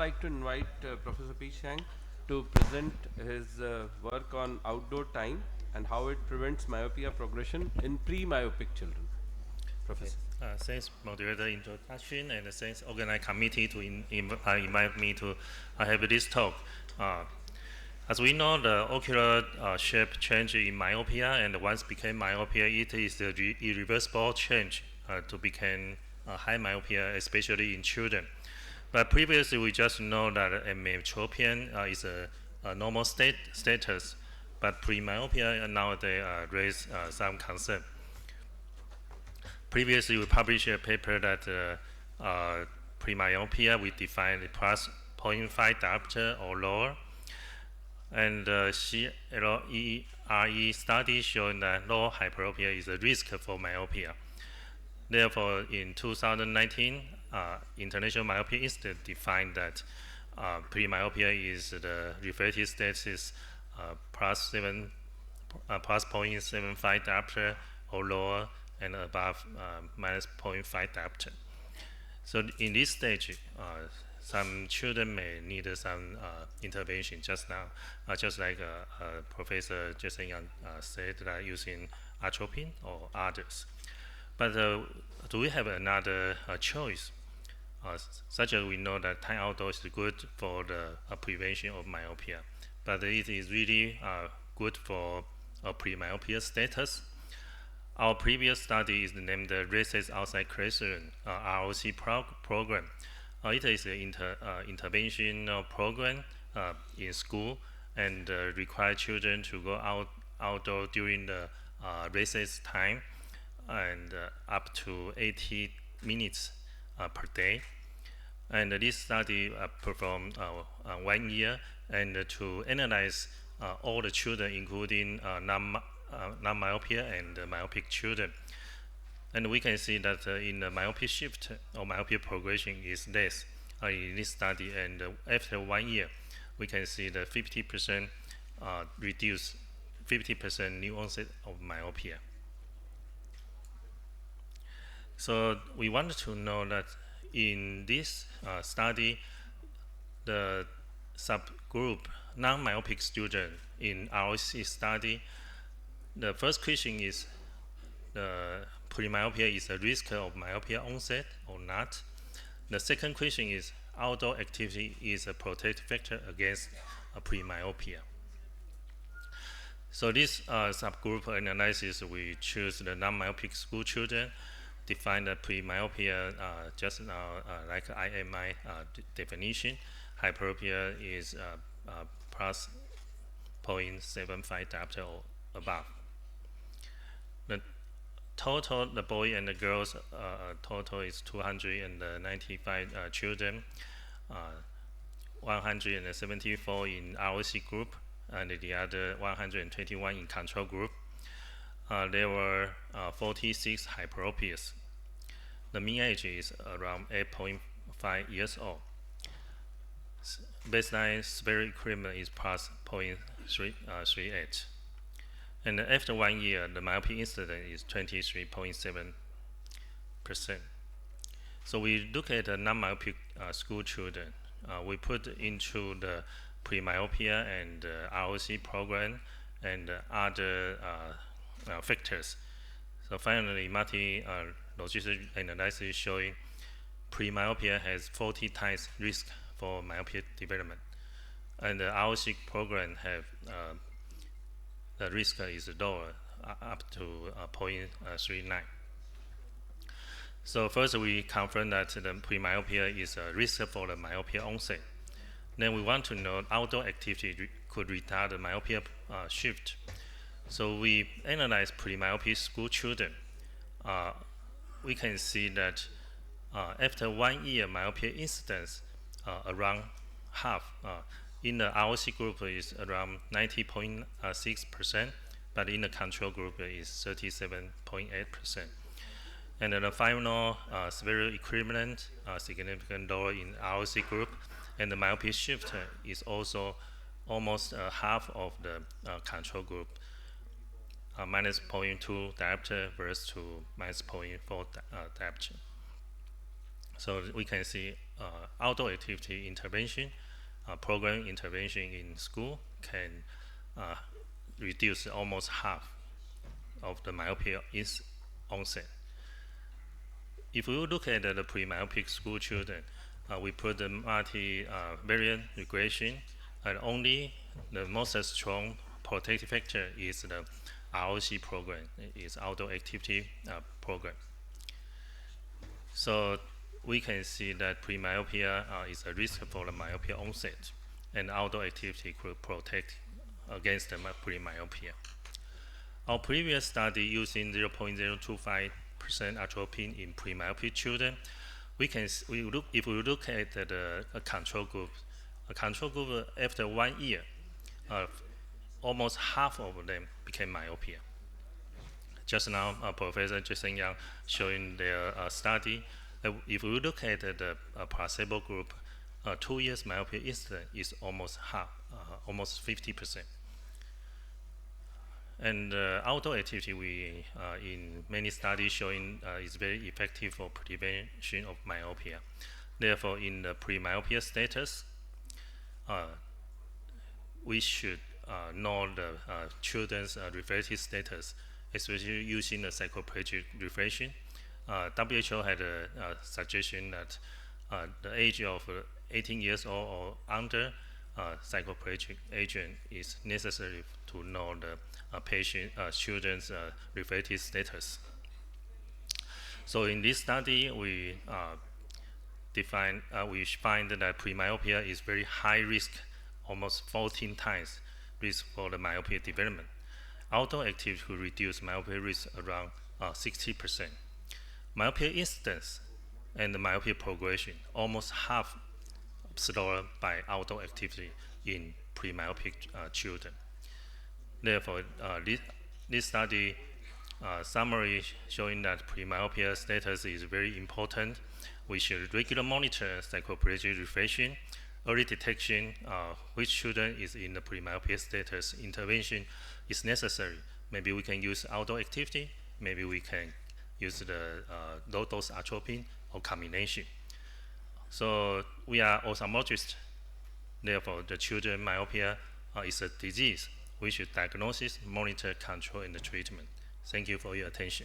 like to invite Professor P. Chang to present his work on outdoor time and how it prevents myopia progression in pre-myopic children. Okay. Professor. Thanks, moderator introduction, and thanks organizing committee to invite me to have this talk. As we know, the ocular shape change in myopia, and once became myopia, it is a irreversible change to become high myopia, especially in children. But previously, we just know that a myopia is a normal status, but pre-myopia nowadays raise some concern. Previously, we published a paper that pre-myopia, we defined the plus 0.5 diopter or lower. And CLERE study showing that low hyperopia is a risk for myopia. Therefore, in 2019, International Myopia Institute defined that pre-myopia is the refractive status plus 0.75 diopter or lower and above minus 0.5 diopter. So in this stage, some children may need some intervention just now, just like Professor Jason Yang said, that using atropine or others. But do we have another choice? Such as we know that time outdoors is good for the prevention of myopia, but it is really good for pre-myopia status. Our previous study is named the Races Outside Classroom ROC program. It is an intervention program in school and require children to go outdoor during the recess time and up to 80 minutes per day. And this study performed 1 year and to analyze all the children, including non-myopia and myopic children. And we can see that in the myopia shift or myopia progression is less in this study. And after 1 year, we can see the 50% reduce 50% new onset of myopia. So we wanted to know that in this study, the subgroup non-myopic student in ROC study, the first question is the pre-myopia is a risk of myopia onset or not. The second question is outdoor activity is a protective factor against pre-myopia. So this subgroup analysis, we choose the non-myopic school children, define the pre-myopia just now like IMI definition. Hyperopia is plus 0.75 diopter or above. The total, the boy and the girls total is 295 children, 174 in ROC group, and the other 121 in control group. There were 46 hyperopias. The mean age is around 8.5 years old. Baseline spherical equilibrium is plus 0.38. And after 1 year, the myopia incidence is 23.7%. So we look at the non-myopic school children. We put into the pre-myopia and ROC program and other factors. So finally, multi-logistic analysis showing pre-myopia has 40 times risk for myopia development. And the ROC program have the risk is lower, up to 0.39. So first we confirm that the pre-myopia is a risk for the myopia onset. Then we want to know outdoor activity could retard the myopia shift. So we analyze pre-myopia school children. We can see that after 1 year, myopia incidence around half. In the ROC group is around 90.6%, but in the control group is 37.8%. And then the final spherical equivalent significant lower in ROC group, and the myopia shift is also almost half of the control group, minus 0.2 diopter versus to minus 0.4 diopter. So we can see outdoor activity intervention, program intervention in school can reduce almost half of the myopia is onset. If we look at the pre-myopic school children, we put the multi-variant regression, and only the most strong protective factor is the ROC program, is outdoor activity program. So we can see that pre-myopia is a risk for the myopia onset, and outdoor activity could protect against the pre-myopia. Our previous study using 0.025% atropine in pre-myopic children, if we look at the control group, after 1 year, almost half of them became myopia. Just now, Professor Jason Yang showing their study. If we look at the placebo group, 2 years myopia incidence is almost half, almost 50%. And outdoor activity, we in many studies showing is very effective for prevention of myopia. Therefore, in the pre-myopia status, we should know the children's refractive status, especially using the psychoplegic refraction. WHO had a suggestion that the age of 18 years old or under, psychoplegic agent is necessary to know the children's refractive status. So in this study, we find that premyopia is very high risk, almost 14 times risk for the myopia development. Outdoor activity will reduce myopia risk around 60%. Myopia incidence and the myopia progression almost half slower by outdoor activity in premyopic children. Therefore, this study summary showing that premyopia status is very important. We should regularly monitor psychoplegic refraction, early detection, which children is in the premyopia status. Intervention is necessary. Maybe we can use outdoor activity, maybe we can use the low-dose atropine or combination. So we are ophthalmologists. Therefore, the children myopia is a disease. We should diagnose, monitor, control, and the treatment. Thank you for your attention.